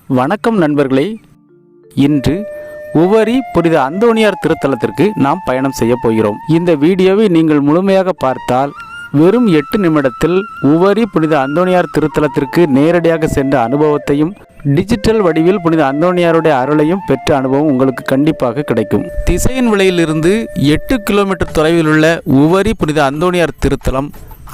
வணக்கம் நண்பர்களே. இன்று உவரி புனித அந்தோணியார் திருத்தலத்திற்கு நாம் பயணம் செய்ய போகிறோம். இந்த வீடியோவை நீங்கள் முழுமையாக பார்த்தால் வெறும் 8 நிமிடத்தில் உவரி புனித அந்தோணியார் திருத்தலத்திற்கு நேரடியாக சென்ற அனுபவத்தையும் டிஜிட்டல் வடிவில் புனித அந்தோணியாருடைய அருளையும் பெற்ற அனுபவம் உங்களுக்கு கண்டிப்பாக கிடைக்கும். திசையன் விலையிலிருந்து 8 கிலோமீட்டர் தொலைவில் உள்ள உவரி புனித அந்தோணியார் திருத்தலம்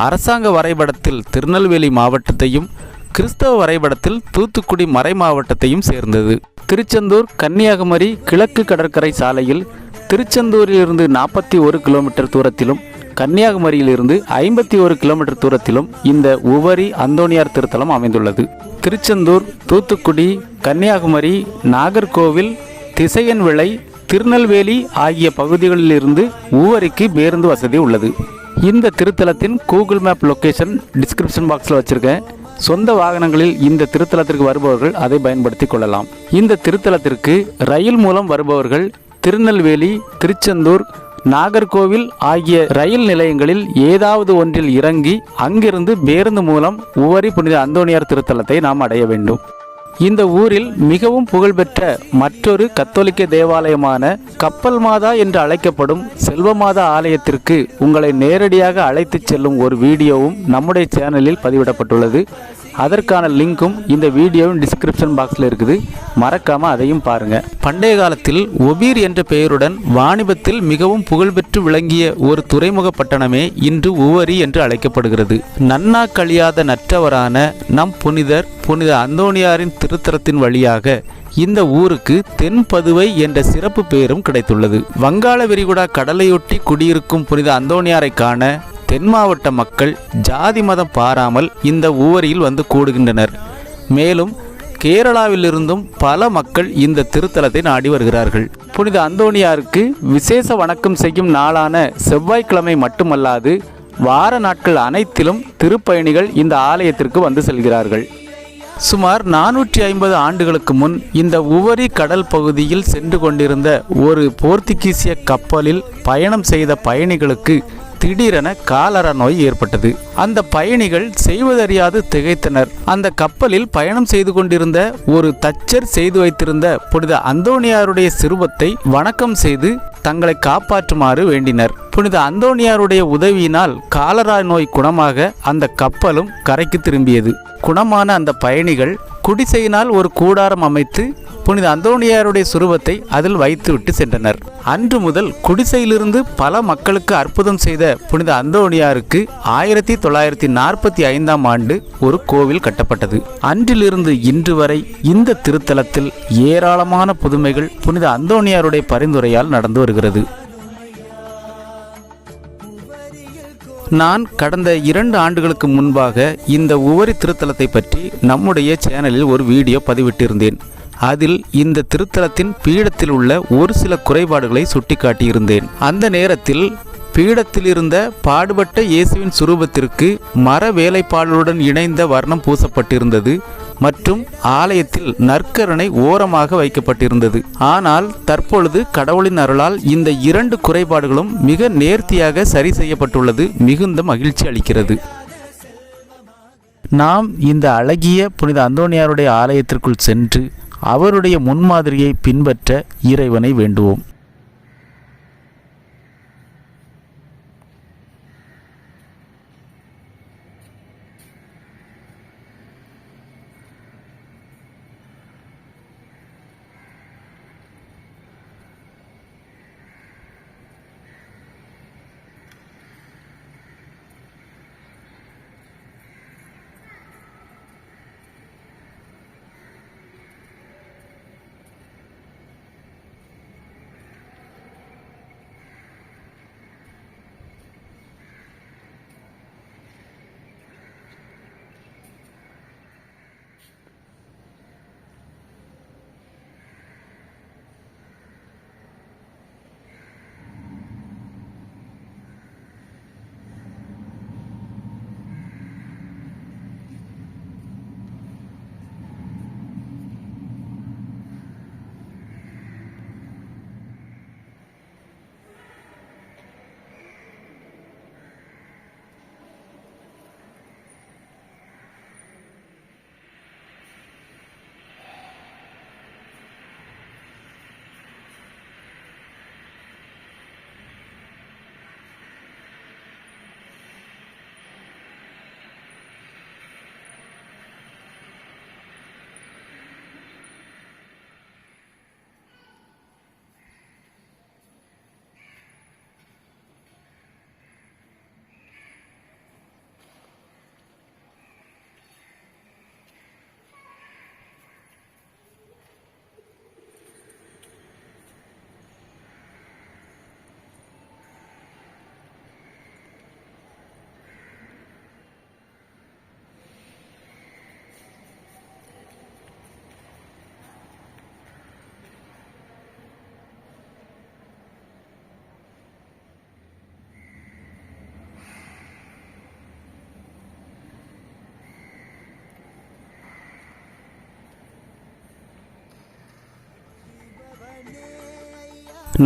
அரசாங்க வரைபடத்தில் திருநெல்வேலி மாவட்டத்தையும் கிறிஸ்தவ வரைபடத்தில் தூத்துக்குடி மறை மாவட்டத்தையும் சேர்ந்தது. திருச்செந்தூர் கன்னியாகுமரி கிழக்கு கடற்கரை சாலையில் திருச்செந்தூரிலிருந்து 41 கிலோமீட்டர் தூரத்திலும் கன்னியாகுமரியிலிருந்து 51 கிலோமீட்டர் தூரத்திலும் இந்த உவரி அந்தோணியார் திருத்தலம் அமைந்துள்ளது. திருச்செந்தூர், தூத்துக்குடி, கன்னியாகுமரி, நாகர்கோவில், திசையன் விளை, திருநெல்வேலி ஆகிய பகுதிகளிலிருந்து உவரிக்கு பேருந்து வசதி உள்ளது. இந்த திருத்தலத்தின் கூகுள் மேப் லொக்கேஷன் டிஸ்கிரிப்ஷன் பாக்ஸில் வச்சுருக்கேன். சொந்த வாகனங்களில் இந்த திருத்தலத்திற்கு வருபவர்கள் அதை பயன்படுத்தி கொள்ளலாம். இந்த திருத்தலத்திற்கு ரயில் மூலம் வருபவர்கள் திருநெல்வேலி, திருச்செந்தூர், நாகர்கோவில் ஆகிய ரயில் நிலையங்களில் ஏதாவது ஒன்றில் இறங்கி அங்கிருந்து பேருந்து மூலம் உவரி புனித அந்தோணியார் திருத்தலத்தை நாம் அடைய வேண்டும். இந்த ஊரில் மிகவும் புகழ்பெற்ற மற்றொரு கத்தோலிக்க தேவாலயமான கப்பல் மாதா என்று அழைக்கப்படும் செல்வமாதா ஆலயத்திற்கு உங்களை நேரடியாக அழைத்துச் செல்லும் ஒரு வீடியோவும் நம்முடைய சேனலில் பதிவிடப்பட்டுள்ளது. அதற்கான லிங்க்கும் இந்த வீடியோவின் டிஸ்கிரிப்ஷன் பாக்ஸில் இருக்குது. மறக்காம அதையும் பாருங்க. பண்டைய காலத்தில் ஒபீர் என்ற பெயருடன் வாணிபத்தில் மிகவும் புகழ்பெற்று விளங்கிய ஒரு துறைமுக பட்டணமே இன்று உவரி என்று அழைக்கப்படுகிறது. நன்னா கழியாத நற்றவரான நம் புனித அந்தோணியாரின் திருத்தலத்தின் வழியாக இந்த ஊருக்கு தென்பதுவை என்ற சிறப்பு பெயரும் கிடைத்துள்ளது. வங்காள விரிகுடா கடலையொட்டி குடியிருக்கும் புனித அந்தோணியாரை காண தென் மாவட்ட மக்கள் ஜாதி மதம் பாராமல் இந்த உவரியில் வந்து கூடுகின்றனர். மேலும் கேரளாவிலிருந்தும் பல மக்கள் இந்த திருத்தலத்தை நாடி வருகிறார்கள். புனித அந்தோணியாருக்கு விசேஷ வணக்கம் செய்யும் நாளான செவ்வாய்க்கிழமை மட்டுமல்லாது வார நாட்கள் அனைத்திலும் திருப்பயணிகள் இந்த ஆலயத்திற்கு வந்து செல்கிறார்கள். சுமார் 450 ஆண்டுகளுக்கு முன் இந்த உவரி கடல் பகுதியில் சென்று கொண்டிருந்த ஒரு போர்த்துகீசிய கப்பலில் பயணம் செய்த பயணிகளுக்கு திடீரென காலரா நோய் ஏற்பட்டது. அந்த பயணிகள் செய்வதறியாது திகைத்தனர். அந்த கப்பலில் பயணம் செய்து கொண்டிருந்த ஒரு தச்சர் செய்து வைத்திருந்த புனித அந்தோணியாருடைய சிறுவத்தை வணக்கம் செய்து தங்களை காப்பாற்றுமாறு வேண்டினர். புனித அந்தோணியாருடைய உதவியினால் காலரா நோய் குணமாக அந்த கப்பலும் கரைக்கு திரும்பியது. குணமான அந்த பயணிகள் குடிசையினால் ஒரு கூடாரம் அமைத்து புனித அந்தோணியாருடைய சுரூபத்தை அதில் வைத்துவிட்டு சென்றனர். அன்று முதல் குடிசையிலிருந்து பல மக்களுக்கு அற்புதம் செய்த புனித அந்தோணியாருக்கு 1945ஆம் ஆண்டு ஒரு கோவில் கட்டப்பட்டது. அன்றிலிருந்து இன்று வரை இந்த திருத்தலத்தில் ஏராளமான புதுமைகள் புனித அந்தோணியாருடைய பரிந்துரையால் நடந்து வருகிறது. நான் கடந்த 2 ஆண்டுகளுக்கு முன்பாக இந்த உவரி திருத்தலத்தை பற்றி நம்முடைய சேனலில் ஒரு வீடியோ பதிவிட்டிருந்தேன். அதில் இந்த திருத்தலத்தின் பீடத்தில் உள்ள ஒரு சில குறைபாடுகளை சுட்டிக்காட்டியிருந்தேன். அந்த நேரத்தில் பீடத்தில் இருந்த பாடுபட்ட இயேசுவின் சுரூபத்திற்கு மர வேலைப்பாடுகளுடன் இணைந்த வர்ணம் பூசப்பட்டிருந்தது மற்றும் ஆலயத்தில் நற்கருணை ஓரமாக வைக்கப்பட்டிருந்தது. ஆனால் தற்பொழுது கடவுளின் அருளால் இந்த 2 குறைபாடுகளும் மிக நேர்த்தியாக சரி செய்யப்பட்டுள்ளது. மிகுந்த மகிழ்ச்சி அளிக்கிறது. நாம் இந்த அழகிய புனித அந்தோணியாருடைய ஆலயத்திற்குள் சென்று அவருடைய முன்மாதிரியை பின்பற்ற இறைவனை வேண்டுவோம்.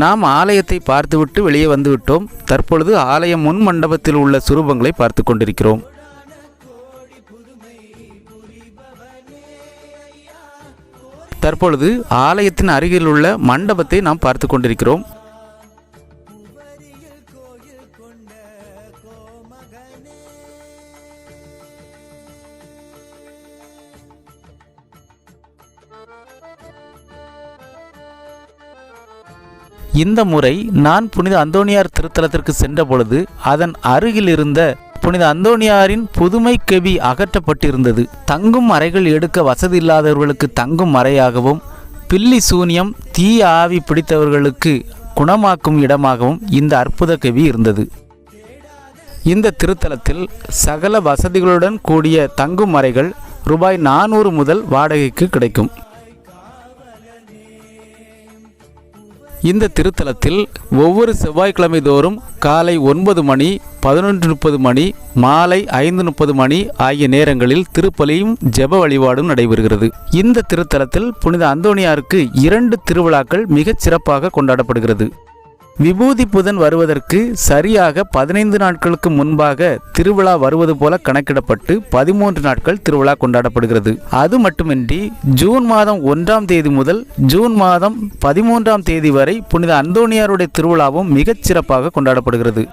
நாம் ஆலயத்தை பார்த்துவிட்டு வெளியே வந்துவிட்டோம். தற்பொழுது ஆலய முன் மண்டபத்தில் உள்ள சுரூபங்களை பார்த்து கொண்டிருக்கிறோம். தற்பொழுது ஆலயத்தின் அருகில் உள்ள மண்டபத்தை நாம் பார்த்து கொண்டிருக்கிறோம். இந்த முறை நான் புனித அந்தோணியார் திருத்தலத்திற்கு சென்ற பொழுது அதன் அருகில் இருந்த புனித அந்தோணியாரின் புதுமை கெபி அகற்றப்பட்டிருந்தது. தங்கும் அறைகள் எடுக்க வசதி இல்லாதவர்களுக்கு தங்கும் அறையாகவும், பில்லி சூனியம் தீ ஆவி பிடித்தவர்களுக்கு குணமாக்கும் இடமாகவும் இந்த அற்புத கெபி இருந்தது. இந்த திருத்தலத்தில் சகல வசதிகளுடன் கூடிய தங்கும் அறைகள் ரூபாய் 400 முதல் வாடகைக்கு கிடைக்கும். இந்த திருத்தலத்தில் ஒவ்வொரு செவ்வாய்க்கிழமை தோறும் காலை 9 மணி, 11:30 மணி, மாலை 5:30 மணி ஆகிய நேரங்களில் திருப்பலியும் ஜெப வழிபாடும் நடைபெறுகிறது. இந்த திருத்தலத்தில் புனித அந்தோணியாருக்கு 2 திருவிழாக்கள் மிகச் சிறப்பாக கொண்டாடப்படுகிறது. விபூதி புதன் வருவதற்கு சரியாக 15 நாட்களுக்கு முன்பாக திருவிழா வருவது போல கணக்கிடப்பட்டு 13 நாட்கள் திருவிழா கொண்டாடப்படுகிறது. அது மட்டுமின்றி ஜூன் மாதம் 1ஆம் தேதி முதல் ஜூன் மாதம் 13ஆம் தேதி வரை புனித அந்தோணியாருடைய திருவிழாவும் மிகச் சிறப்பாக கொண்டாடப்படுகிறது.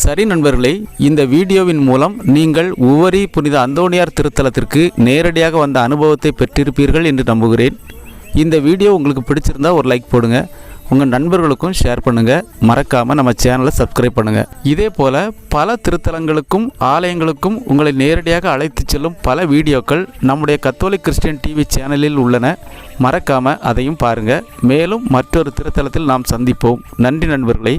சரி நண்பர்களே, இந்த வீடியோவின் மூலம் நீங்கள் உவரி புனித அந்தோணியார் திருத்தலத்திற்கு நேரடியாக வந்த அனுபவத்தை பெற்றிருப்பீர்கள் என்று நம்புகிறேன். இந்த வீடியோ உங்களுக்கு பிடிச்சிருந்தா ஒரு லைக் போடுங்க, உங்கள் நண்பர்களுக்கும் ஷேர் பண்ணுங்கள், மறக்காமல் நம்ம சேனலை சப்ஸ்கிரைப் பண்ணுங்கள். இதே போல் பல திருத்தலங்களுக்கும் ஆலயங்களுக்கும் உங்களை நேரடியாக அழைத்து செல்லும் பல வீடியோக்கள் நம்முடைய கத்தோலிக் கிறிஸ்டியன் டிவி சேனலில் உள்ளன. மறக்காமல் அதையும் பாருங்கள். மேலும் மற்றொரு திருத்தலத்தில் நாம் சந்திப்போம். நன்றி நண்பர்களே.